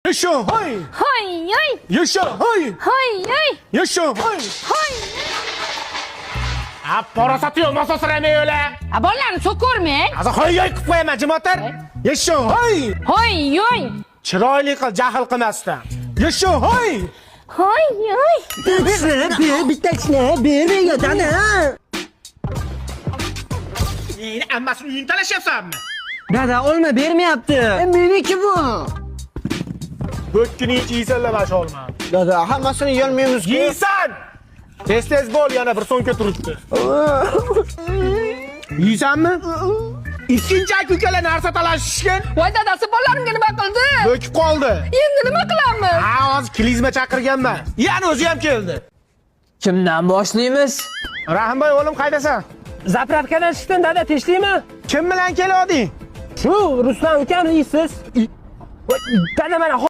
Yaşa hay. Hay hay. Yaşa hay. Hay hay. Yaşa hay. Hay. Para satıyor masa sıramıyor öyle. Bolalarni çok ko'rmang. Azı hay hay qilib qo'yaman jimotar. Yaşa hay. Hay hay. Chiroyli qil, jahl qilmasdan. Yaşa hay. Hay hay. Bittasini bermayotgani. Endi ammasini uyini talashyapsanmi? Dada olma bermayapti. Meniki bu. Bo'tkini yeysanlar mana shu olma. Dada hammasini yeyolmaymiz-ku. Yeysan. Tez bo'l, yana bir so'mga turibdi. Yeysanmi? Ikkinchi aka-ukalar narsa talashishgan. Voy dadasi bolalarimga nima qildi? Bo'kib qoldi. Endi nima qilamiz? Ha, hozir klizma chaqirganman. Yana o'zi ham keldi. Kimdan boshlaymiz? Rahimboy o'g'lim qaydasan? Zapravkadan chiqdim dada, tinchlikmi? Kim bilan kelding? Shu Ruslan ukam deysiz. Dada mana